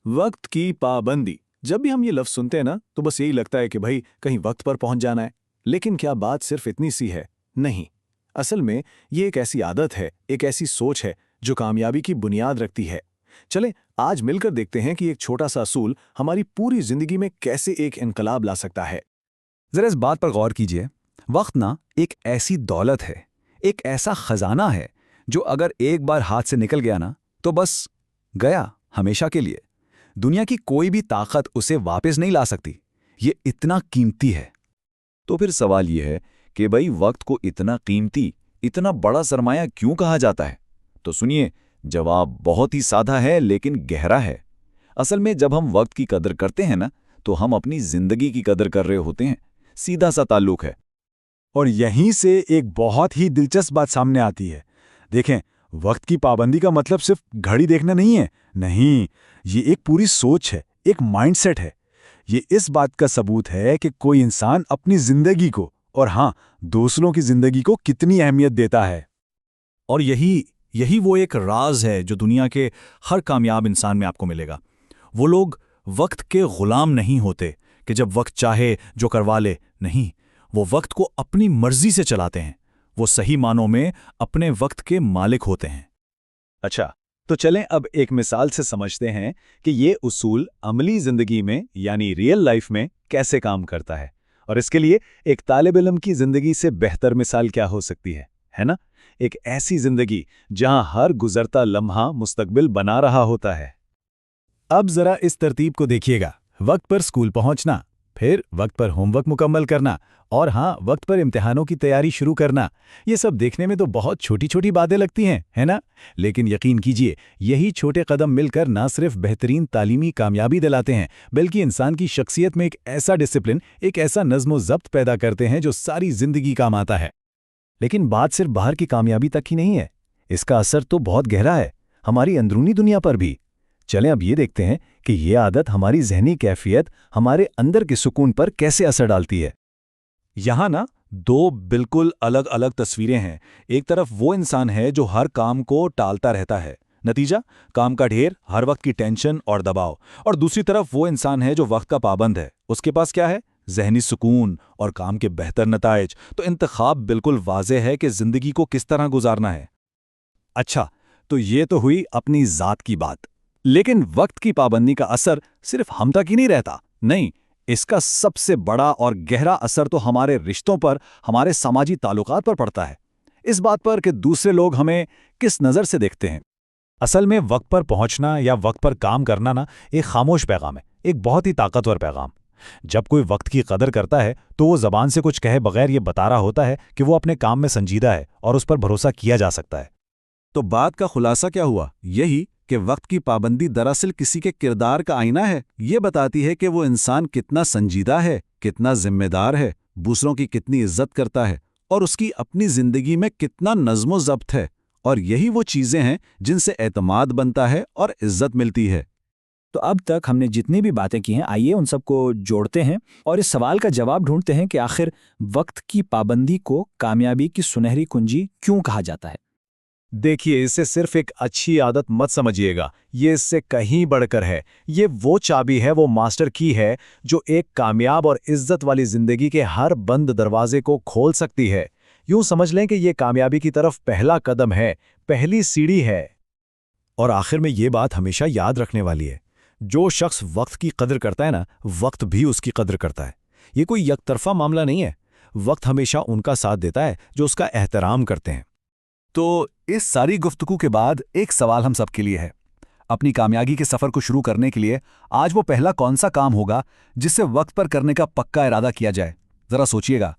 वक्त की पाबंदी। जब भी हम ये लफ्ज सुनते हैं ना तो बस यही लगता है कि भाई कहीं वक्त पर पहुंच जाना है। लेकिन क्या बात सिर्फ इतनी सी है? नहीं। असल में ये एक ऐसी आदत है, एक ऐसी सोच है जो कामयाबी की बुनियाद रखती है। चलें आज मिलकर देखते हैं कि एक छोटा सा असूल हमारी पूरी जिंदगी में कैसे एक इनकलाब ला सकता है। जरा इस बात पर गौर कीजिए। वक्त ना एक ऐसी दौलत है, एक ऐसा खजाना है जो अगर एक बार हाथ से निकल गया ना तो बस गया हमेशा के लिए। दुनिया की कोई भी ताकत उसे वापस नहीं ला सकती। ये इतना कीमती है। तो फिर सवाल ये है कि भाई वक्त को इतना कीमती, इतना बड़ा सरमाया क्यों कहा जाता है? तो सुनिए, जवाब बहुत ही सादा है लेकिन गहरा है। असल में जब हम वक्त की कदर करते हैं ना तो हम अपनी जिंदगी की कदर कर रहे होते हैं। सीधा सा ताल्लुक है। और यहीं से एक बहुत ही दिलचस्प बात सामने आती है। देखें, वक्त की पाबंदी का मतलब सिर्फ घड़ी देखना नहीं है। नहीं, ये एक पूरी सोच है, एक माइंडसेट है। ये इस बात का सबूत है कि कोई इंसान अपनी जिंदगी को और हाँ, दूसरों की जिंदगी को कितनी अहमियत देता है। और यही वो एक राज है जो दुनिया के हर कामयाब इंसान में आपको मिलेगा। वो लोग वक्त के गुलाम नहीं होते कि जब वक्त चाहे जो करवा ले। नहीं, वो वक्त को अपनी मर्जी से चलाते हैं। वो सही मानों में अपने वक्त के मालिक होते हैं। अच्छा, तो चलें अब एक मिसाल से समझते हैं कि ये उसूल अमली जिंदगी में यानी रियल लाइफ में कैसे काम करता है। और इसके लिए एक तालिब इल्म की जिंदगी से बेहतर मिसाल क्या हो सकती है ना? एक ऐसी जिंदगी जहां हर गुजरता लम्हा मुस्तकबिल बना रहा होता है। अब जरा इस तरतीब को देखिएगा। वक्त पर स्कूल पहुंचना, फिर वक्त पर होमवर्क मुकम्मल करना और हाँ, वक्त पर इम्तिहानों की तैयारी शुरू करना। ये सब देखने में तो बहुत छोटी छोटी बातें लगती हैं, है ना? लेकिन यकीन कीजिए, यही छोटे कदम मिलकर ना सिर्फ बेहतरीन तालीमी कामयाबी दिलाते हैं बल्कि इंसान की शख्सियत में एक ऐसा डिसिप्लिन, एक ऐसा नज़्म-ओ-ज़ब्त पैदा करते हैं जो सारी जिंदगी काम आता है। लेकिन बात सिर्फ बाहर की कामयाबी तक ही नहीं है। इसका असर तो बहुत गहरा है हमारी अंदरूनी दुनिया पर भी। चलें अब ये देखते हैं कि ये आदत हमारी जहनी कैफियत, हमारे अंदर के सुकून पर कैसे असर डालती है। यहाँ ना दो बिल्कुल अलग अलग तस्वीरें हैं। एक तरफ वो इंसान है जो हर काम को टालता रहता है, नतीजा काम का ढेर, हर वक्त की टेंशन और दबाव। और दूसरी तरफ वो इंसान है जो वक्त का पाबंद है। उसके पास क्या है? जहनी सुकून और काम के बेहतर नताइज। तो इंतखाब बिल्कुल वाज़ेह है कि जिंदगी को किस तरह गुजारना है। अच्छा, तो ये तो हुई अपनी ज़ात की बात। लेकिन वक्त की पाबंदी का असर सिर्फ हम तक ही नहीं रहता। नहीं, इसका सबसे बड़ा और गहरा असर तो हमारे रिश्तों पर, हमारे समाजी ताल्लुकात पर पड़ता है। इस बात पर कि दूसरे लोग हमें किस नज़र से देखते हैं। असल में वक्त पर पहुंचना या वक्त पर काम करना ना एक खामोश पैगाम है, एक बहुत ही ताकतवर पैगाम। जब कोई वक्त की कदर करता है तो वो ज़बान से कुछ कहे बगैर ये बता रहा होता है कि वो अपने काम में संजीदा है और उस पर भरोसा किया जा सकता है। तो बात का खुलासा क्या हुआ? यही कि वक्त की पाबंदी दरअसल किसी के किरदार का आईना है। ये बताती है कि वो इंसान कितना संजीदा है, कितना जिम्मेदार है, दूसरों की कितनी इज्जत करता है और उसकी अपनी जिंदगी में कितना नज़्म-ओ-ज़ब्त है। और यही वो चीज़ें हैं जिनसे एतमाद बनता है और इज्जत मिलती है। तो अब तक हमने जितनी भी बातें की हैं, आइए उन सबको जोड़ते हैं और इस सवाल का जवाब ढूंढते हैं कि आखिर वक्त की पाबंदी को कामयाबी की सुनहरी कुंजी क्यों कहा जाता है। देखिए, इसे सिर्फ एक अच्छी आदत मत समझिएगा, ये इससे कहीं बढ़कर है। ये वो चाबी है, वो मास्टर की है जो एक कामयाब और इज्जत वाली जिंदगी के हर बंद दरवाजे को खोल सकती है। यूं समझ लें कि ये कामयाबी की तरफ पहला कदम है, पहली सीढ़ी है। और आखिर में ये बात हमेशा याद रखने वाली है, जो शख्स वक्त की कदर करता है ना, वक्त भी उसकी कदर करता है। ये कोई यकतरफा मामला नहीं है। वक्त हमेशा उनका साथ देता है जो उसका एहतराम करते हैं। तो इस सारी गुफ्तगू के बाद एक सवाल हम सबके लिए है। अपनी कामयाबी के सफ़र को शुरू करने के लिए आज वो पहला कौन सा काम होगा जिससे वक्त पर करने का पक्का इरादा किया जाए? ज़रा सोचिएगा।